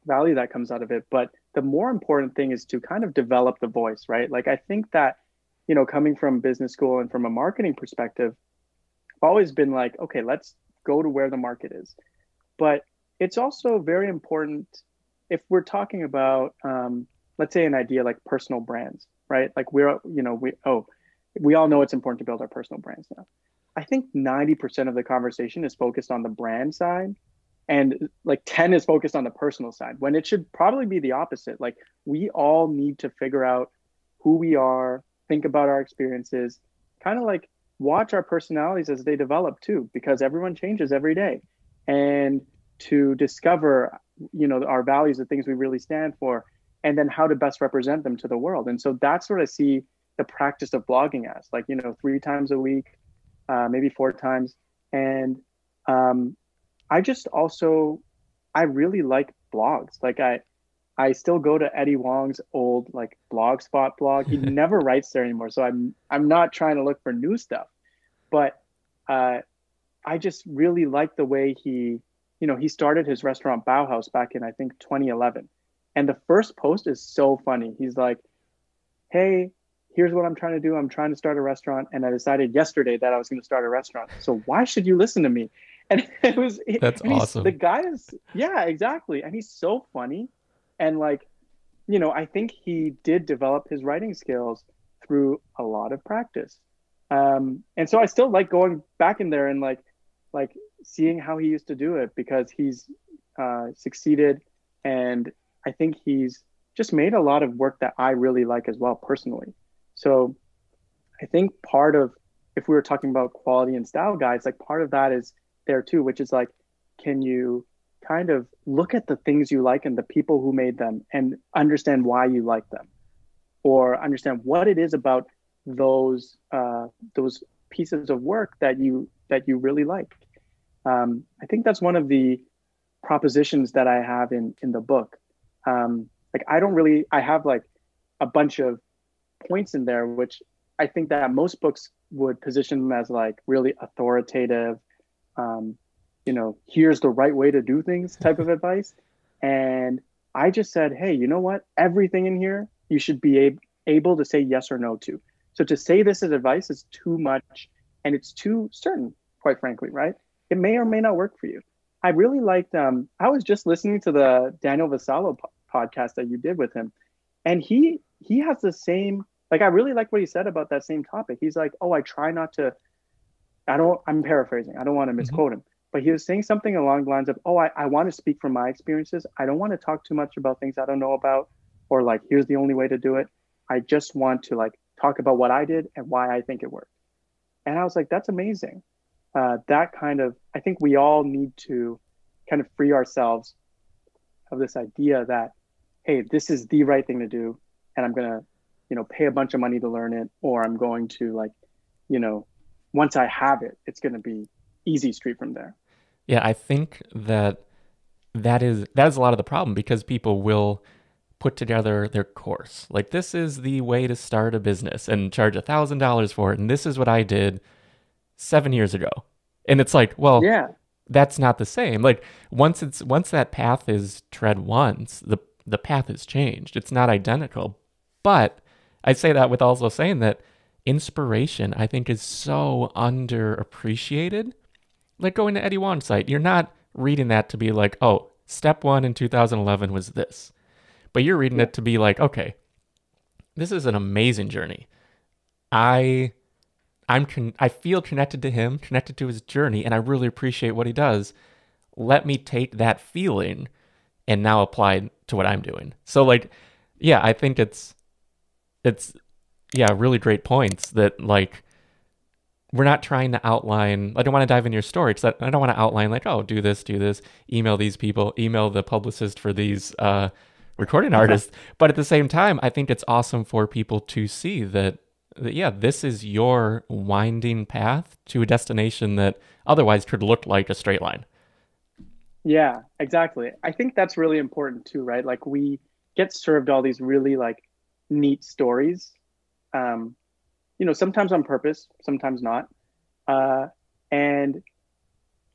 value that comes out of it, but the more important thing is to kind of develop the voice, right? Like I think that, coming from business school and from a marketing perspective, I've always been like, okay, let's go to where the market is. But it's also very important if we're talking about, let's say an idea like personal brands, right? Like we all know it's important to build our personal brands now. I think 90% of the conversation is focused on the brand side, and like 10 is focused on the personal side, when it should probably be the opposite. Like we all need to figure out who we are, think about our experiences, kind of like watch our personalities as they develop too, because everyone changes every day. And to discover, our values, the things we really stand for, and then how to best represent them to the world. And so that's what I see the practice of blogging as, like, 3 times a week, maybe 4 times. And I just also, I really like blogs. Like I still go to Eddie Wong's old like Blogspot blog. He never writes there anymore. So I'm not trying to look for new stuff, but I just really like the way he started his restaurant Bauhaus back in, I think, 2011. And the first post is so funny. He's like, hey, here's what I'm trying to do. I'm trying to start a restaurant. And I decided yesterday that I was going to start a restaurant. So why should you listen to me? And That's awesome. The guy is, yeah, exactly. And he's so funny. And like, I think he did develop his writing skills through a lot of practice. And so I still like going back in there and like seeing how he used to do it, because he's succeeded. And I think he's just made a lot of work that I really like as well personally. So I think part of, if we were talking about quality and style guides, like part of that is there too, which is like, can you kind of look at the things you like and the people who made them and understand why you like them, or understand what it is about those pieces of work that you really like. I think that's one of the propositions that I have in the book. Like I have like a bunch of points in there, which I think that most books would position them as like really authoritative, here's the right way to do things type of advice. And I just said, hey, you know what? Everything in here, you should be able to say yes or no to. So to say this as advice is too much, and it's too certain, quite frankly, right? It may or may not work for you. I really liked, I was just listening to the Daniel Vassallo podcast that you did with him. And he has the same, like, I really like what he said about that same topic. He's like, oh, I try not to, I'm paraphrasing. I don't want to misquote him, but he was saying something along the lines of, oh, I want to speak from my experiences. I don't want to talk too much about things I don't know about, or like, here's the only way to do it. I just want to like talk about what I did and why I think it worked. And I was like, that's amazing. That kind of, I think we all need to kind of free ourselves of this idea that, hey, this is the right thing to do, and I'm going to, pay a bunch of money to learn it, or I'm going to like, once I have it, it's going to be easy street from there. Yeah, I think that is a lot of the problem, because people will put together their course. Like, this is the way to start a business and charge $1,000 for it. And this is what I did 7 years ago. And it's like, well, yeah, that's not the same. Like, once that path is tread once, the path has changed. It's not identical. But I say that with also saying that inspiration, I think, is so underappreciated. Like, going to Eddie Wong's site, you're not reading that to be like, oh, step 1 in 2011 was this. But you're reading it to be like, okay, this is an amazing journey. I feel connected to him, connected to his journey, and I really appreciate what he does. Let me take that feeling and now apply it to what I'm doing. So like, yeah, I think it's really great points that like, we're not trying to outline, I don't want to dive into your story, because I don't want to outline like, oh, do this, email these people, email the publicist for these recording artists. But at the same time, I think it's awesome for people to see that, yeah, this is your winding path to a destination that otherwise could look like a straight line. Yeah, exactly. I think that's really important too, right? Like, we get served all these really like neat stories, sometimes on purpose, sometimes not. And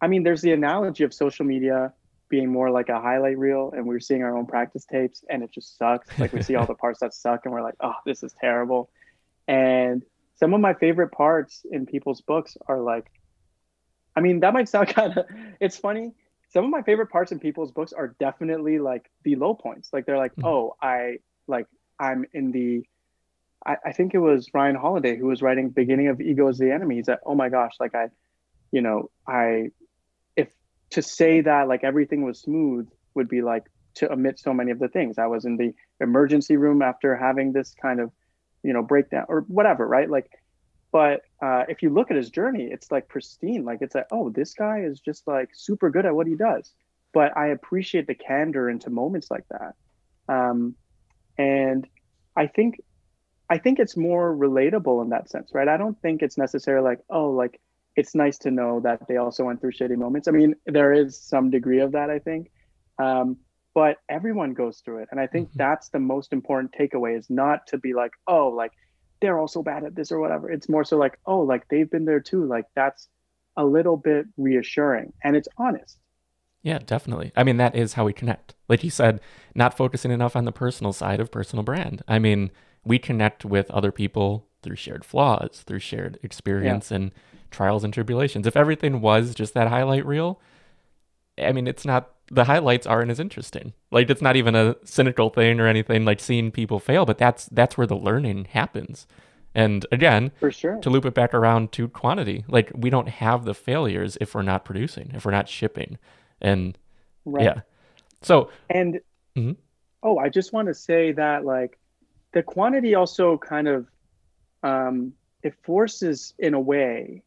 I mean, there's the analogy of social media being more like a highlight reel, and we're seeing our own practice tapes and it just sucks. Like, we see all the parts that suck and we're like, oh, this is terrible. And some of my favorite parts in people's books are like, I mean, that might sound kind of, it's funny. Some of my favorite parts in people's books are definitely like the low points. Like, they're like, oh, I'm in the, I think it was Ryan Holiday who was writing Beginning of Ego is the Enemy. He's like, oh my gosh, like if to say that like everything was smooth would be like to omit so many of the things. I was in the emergency room after having this kind of breakdown or whatever, right? Like, but if you look at his journey, it's like pristine. Like it's like, oh, this guy is just like super good at what he does. But I appreciate the candor into moments like that. Um, and I think I think it's more relatable in that sense, right? I don't think it's necessarily like, oh, like it's nice to know that they also went through shitty moments. I mean, there is some degree of that, I think. Um, but everyone goes through it. And I think Mhm. that's the most important takeaway is not to be like, oh, like they're also bad at this or whatever. It's more so like, oh, like they've been there too. Like that's a little bit reassuring and it's honest. Yeah, definitely. I mean, that is how we connect. Like you said, not focusing enough on the personal side of personal brand. I mean, we connect with other people through shared flaws, through shared Yeah, experience and trials and tribulations. If everything was just that highlight reel, I mean, it's not, the highlights aren't as interesting. Like it's not even a cynical thing or anything like seeing people fail, but that's where the learning happens. And again, for sure. to loop it back around to quantity, like we don't have the failures if we're not producing, if we're not shipping. And Right. yeah. So, And mhm. oh, I just want to say that like the quantity also kind of it forces in a way,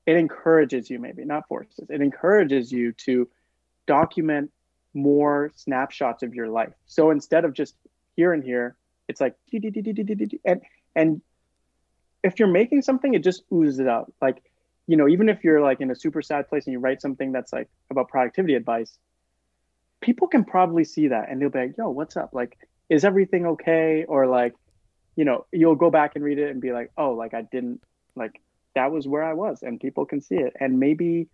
it encourages you, maybe not forces, it encourages you to document more snapshots of your life. So instead of just here and here, it's like and if you're making something, it just oozes out. Like, even if you're like in a super sad place and you write something that's like about productivity advice, people can probably see that and they'll be like, yo, what's up? Like, is everything okay? Or like, you'll go back and read it and be like, oh, like I didn't like that was where I was and people can see it. And maybe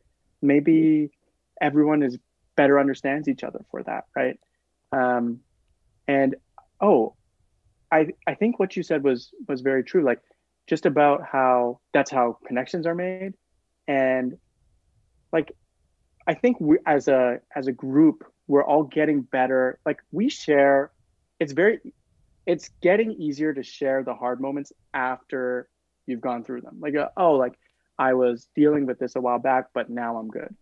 everyone is better understands each other for that, right? Um, and oh, I think what you said was very true. Like just about how that's how connections are made. And like I think we as a group, we're all getting better. Like we share, it's very it's getting easier to share the hard moments after you've gone through them. Like, oh, like I was dealing with this a while back, but now I'm good.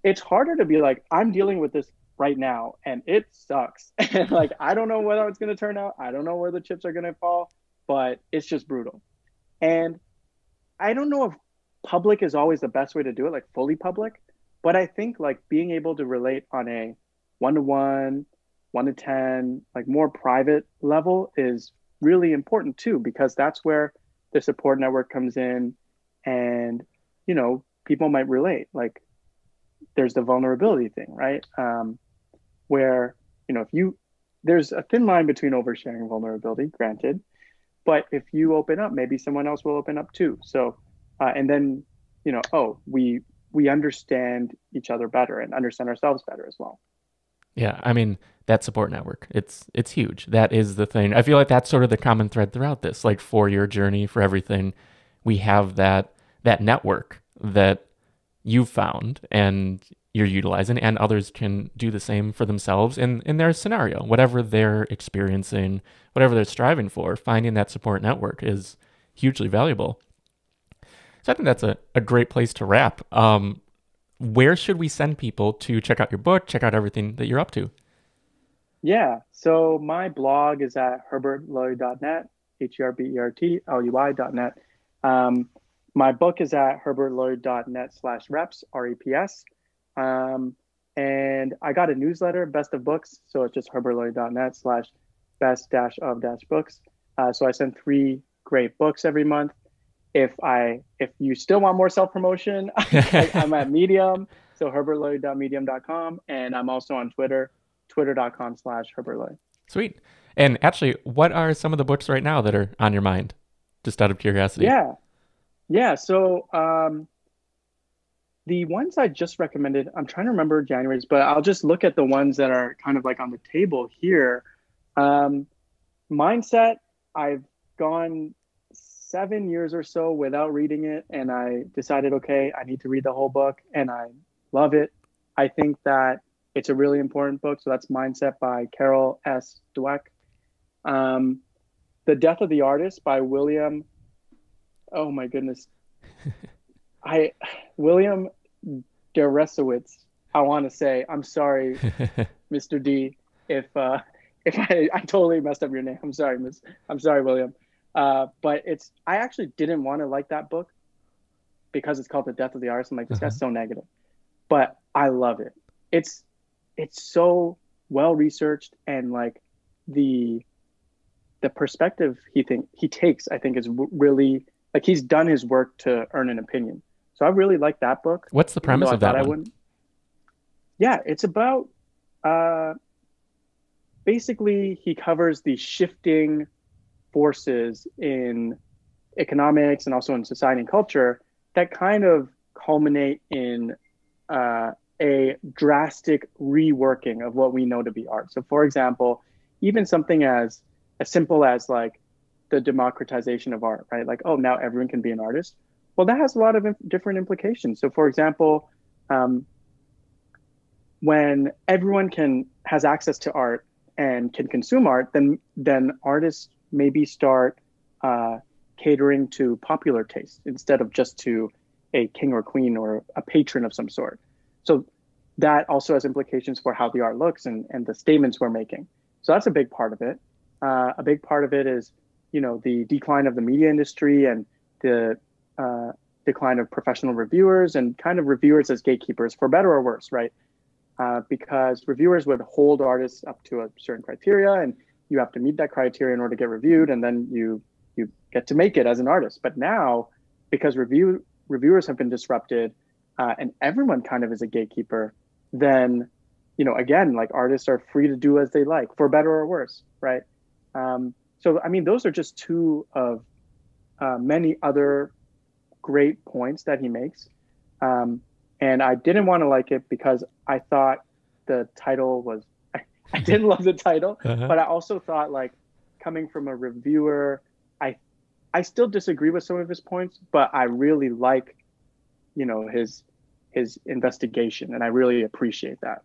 It's harder to be like, I'm dealing with this right now and it sucks. And like, I don't know whether it's going to turn out. I don't know where the chips are going to fall, but it's just brutal. And I don't know if public is always the best way to do it, like fully public, but I think like being able to relate on a 1-to-1, 1-to-10, like more private level is really important too, because that's where the support network comes in and, people might relate. Like there's the vulnerability thing, right? Where, if there's a thin line between oversharing and vulnerability, granted, but if you open up, maybe someone else will open up too. So, and then, we understand each other better and understand ourselves better as well. Yeah, I mean, that support network, it's huge. That is the thing. I feel like that's sort of the common thread throughout this. Like for your journey, for everything, we have that network that you've found and you're utilizing, and others can do the same for themselves in their scenario, whatever they're experiencing, whatever they're striving for. Finding that support network is hugely valuable. So I think that's a great place to wrap. Where should we send people to check out your book, check out everything that you're up to? Yeah. So my blog is at herbertlui.net, herbertlui.net. Um, my book is at herbertlui.net/reps, REPS. Um, and I got a newsletter, Best of Books. So it's just herbertlui.net/best-of-books. So I send 3 great books every month. If you still want more self-promotion, I'm at Medium, so herbertlui.medium.com, and I'm also on Twitter, twitter.com/herbertlui. Sweet. And actually, what are some of the books right now that are on your mind? Just out of curiosity. Yeah, yeah. So the ones I just recommended, I'm trying to remember January's, but I'll just look at the ones that are kind of like on the table here. Um, Mindset, I've gone 7 years or so without reading it, and I decided, okay, I need to read the whole book, and I love it. I think that it's a really important book. So that's Mindset by Carol S. Dweck. Um, The Death of the Artist by William. Oh my goodness, I William Deresiewicz. I want to say, I'm sorry, Mr. D, if I totally messed up your name. I'm sorry, Miss. I'm sorry, William. But I actually didn't want to like that book because it's called The Death of the Artist. I'm like, this Uh-huh. guy's so negative, but I love it. It's it's so well researched, and like the the perspective he takes, I think, is really like he's done his work to earn an opinion. So I really like that book, What's the even though premise I of thought that I one? wouldn't. Yeah, it's about uh, basically he covers the shifting forces in economics and also in society and culture that kind of culminate in uh, a drastic reworking of what we know to be art. So, for example, even something as simple as like the democratization of art, right? Like, oh, now everyone can be an artist. Well, that has a lot of different implications. So, for example, um, when everyone can has access to art and can consume art, then artists maybe start uh, catering to popular taste instead of just to a king or queen or a patron of some sort. So that also has implications for how the art looks and the statements we're making. So that's a big part of it. A big part of it is, the decline of the media industry and the decline of professional reviewers and kind of reviewers as gatekeepers, for better or worse, right? Because reviewers would hold artists up to a certain criteria, and you have to meet that criteria in order to get reviewed, and then you get to make it as an artist. But now, because reviewers have been disrupted, and everyone kind of is a gatekeeper, then again, like artists are free to do as they like, for better or worse, right? So I mean, those are just two of many other great points that he makes. And I didn't want to like it because I thought the title was, I didn't love the title, Uh-huh. but I also thought, like, coming from a reviewer, I I still disagree with some of his points, but I really like, his investigation, and I really appreciate that.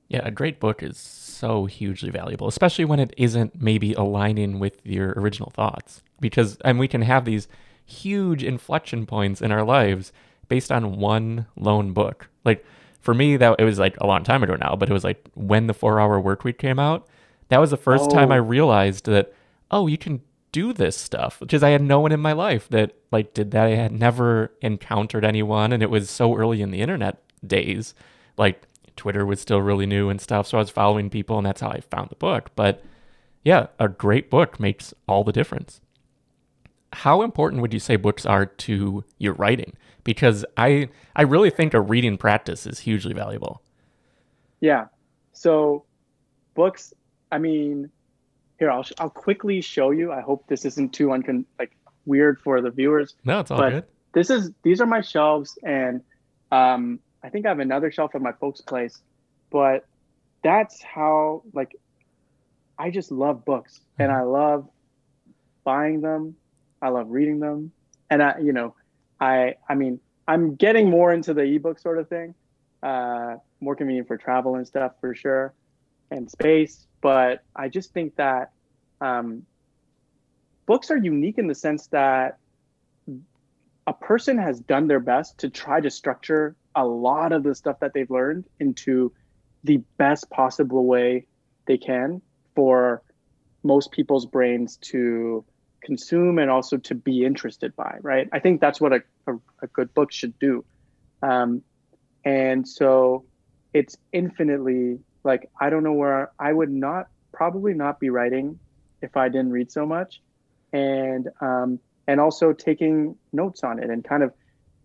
Yeah, a great book is so hugely valuable, especially when it isn't maybe aligning with your original thoughts. Because, and we can have these huge inflection points in our lives based on one lone book. Like for me, that it was like a long time ago now, but it was like when the 4 Hour Workweek came out. That was the first time I Oh, realized that, oh, you can do this stuff, which is I had no one in my life that like did that. I had never encountered anyone, and it was so early in the internet days. Like Twitter was still really new and stuff, so I was following people, and that's how I found the book. But yeah, a great book makes all the difference. How important would you say books are to your writing? Because I really think a reading practice is hugely valuable. yeah. So books, I mean, here I'll quickly show you. I hope this isn't too like weird for the viewers, No, it's all but good. these are my shelves, and I think I have another shelf at my folks' place, but that's how, like, I just love books, and Uh-huh. I love buying them. I love reading them, and I mean, I'm getting more into the ebook sort of thing. More convenient for travel and stuff for sure, and space. But I just think that um, books are unique in the sense that a person has done their best to try to structure a lot of the stuff that they've learned into the best possible way they can for most people's brains to consume and also to be interested by, right? I think that's what a good book should do. Um, and so it's infinitely like, I don't know where I would not probably not be writing if I didn't read so much. And also taking notes on it, and kind of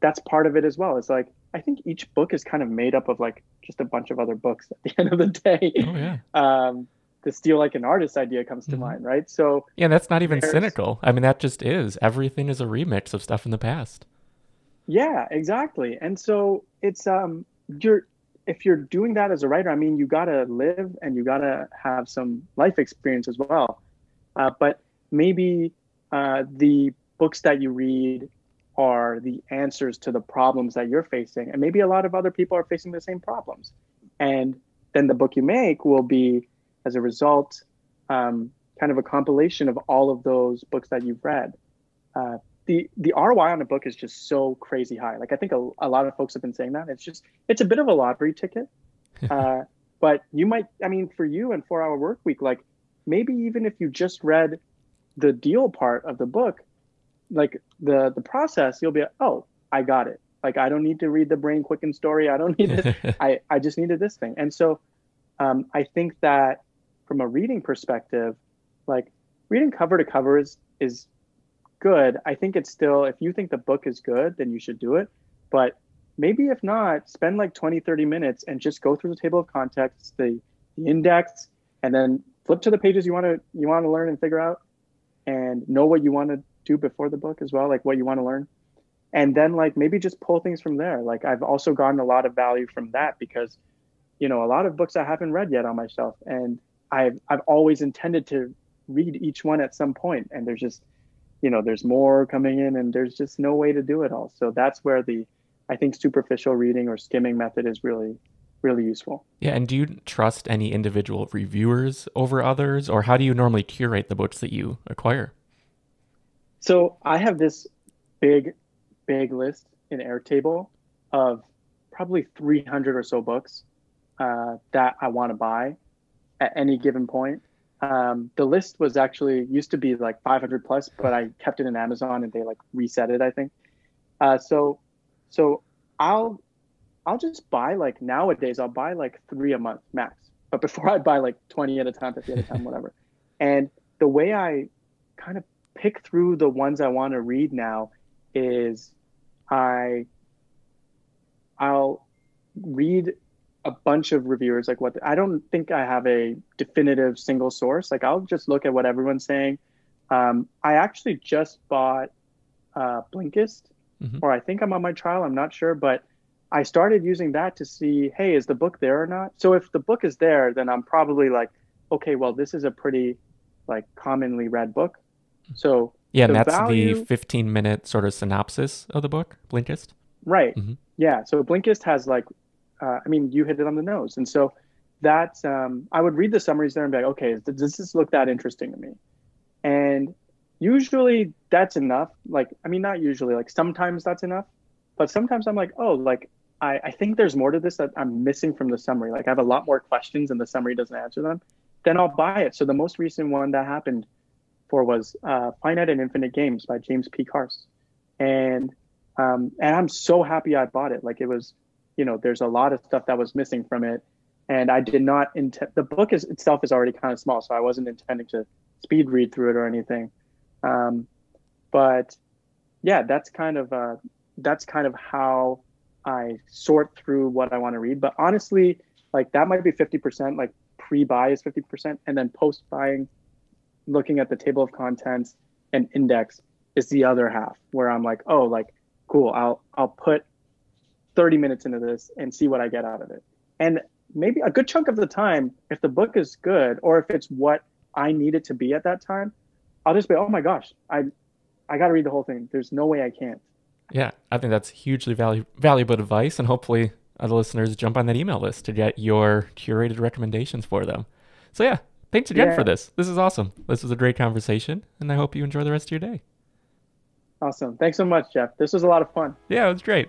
that's part of it as well. It's like I think each book is kind of made up of like just a bunch of other books at the end of the Oh day. yeah. The steal like an artist idea comes to Hmm. mind, right? So Yeah, that's not even there's cynical. I mean, that just is. Everything is a remix of stuff in the past. yeah, exactly. And so it's you're if you're doing that as a writer, I mean, you gotta live and you gotta have some life experience as well. But maybe the books that you read are the answers to the problems that you're facing, and maybe a lot of other people are facing the same problems. And then the book you make will be, as a result, kind of a compilation of all of those books that you've read. The ROI on a book is just so crazy high. Like I think a lot of folks have been saying that it's a bit of a lottery ticket. Uh, but you might, I mean, for you and 4 Hour Work Week, like maybe even if you just read the deal part of the book, like the process, you'll be like, oh, I got it. Like I don't need to read the brain quicken story. I don't need it. I just needed this thing. And so I think that from a reading perspective, like reading cover to cover is good. I think it's still, if you think the book is good, then you should do it. But maybe if not, spend like 20, 30 minutes and just go through the table of contents, the index, and then flip to the pages you want to learn and figure out, and know what you want to do before the book as well, like what you want to learn. And then like maybe just pull things from there. Like I've also gotten a lot of value from that because, a lot of books I haven't read yet on my shelf, and I've always intended to read each one at some point, and there's just, there's more coming in, and there's just no way to do it all. So that's where I think superficial reading or skimming method is really, really useful. Yeah, and do you trust any individual reviewers over others, or how do you normally curate the books that you acquire? So I have this big list in Airtable of probably 300 or so books that I want to buy at any given point. The list was actually used to be like 500 plus, but I kept it in Amazon and they like reset it, I think. So I'll just buy, like nowadays I'll buy like 3 a month max, but before I'd buy like 20 at a time, 50 at a time, whatever. And the way I kind of pick through the ones I want to read now is I'll read a bunch of reviewers, like I don't think I have a definitive single source. Like I'll just look at what everyone's saying. I actually just bought Blinkist, or I think I'm on my trial, I'm not sure, but I started using that to see, hey, is the book there or not? So if the book is there, then I'm probably like, okay, well, this is a pretty like commonly read book. So yeah, and that's the 15-minute sort of synopsis of the book, Blinkist. Right. Yeah. So Blinkist has like, you hit it on the nose. And so that's, I would read the summaries there and be like, okay, does this look that interesting to me? And usually that's enough. Like, not usually, like sometimes that's enough, but sometimes I'm like, oh, like, I think there's more to this that I'm missing from the summary. Like I have a lot more questions and the summary doesn't answer them. Then I'll buy it. So the most recent one that happened was Finite and Infinite Games by James P. Carse. And I'm so happy I bought it. Like it was, there's a lot of stuff that was missing from it. And I did not intend, the book itself is already kind of small, so I wasn't intending to speed read through it or anything. But yeah, that's kind of how I sort through what I want to read. But honestly, like that might be 50%, like pre-buy is 50%, and then post-buying, looking at the table of contents and index is the other half, where I'm like, oh, like cool, I'll put 30 minutes into this and see what I get out of it. And maybe a good chunk of the time, if the book is good or if it's what I need it to be at that time, I'll just be, oh my gosh, I got to read the whole thing. There's no way I can't. Yeah, I think that's hugely valuable advice, and hopefully other listeners jump on that email list to get your curated recommendations for them. So yeah, thanks again for this. This is awesome. This was a great conversation, and I hope you enjoy the rest of your day. Awesome. Thanks so much, Jeff. This was a lot of fun. Yeah, it was great.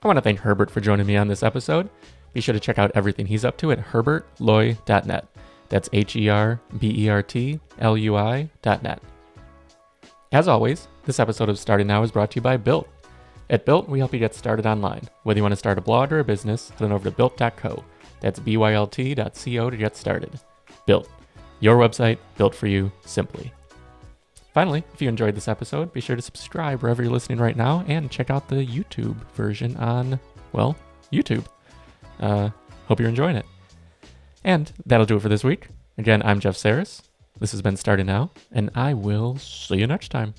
I want to thank Herbert for joining me on this episode. Be sure to check out everything he's up to at herbertlui.net. That's HERBERTLUI.net. As always, this episode of Starting Now is brought to you by Built. At Built, we help you get started online. Whether you want to start a blog or a business, head on over to built.co. That's BYLT.co to get started. Built. Your website, built for you, simply. Finally, if you enjoyed this episode, be sure to subscribe wherever you're listening right now and check out the YouTube version on, well, YouTube. Hope you're enjoying it. And that'll do it for this week. Again, I'm Jeff Sarris. This has been Starting Now, and I will see you next time.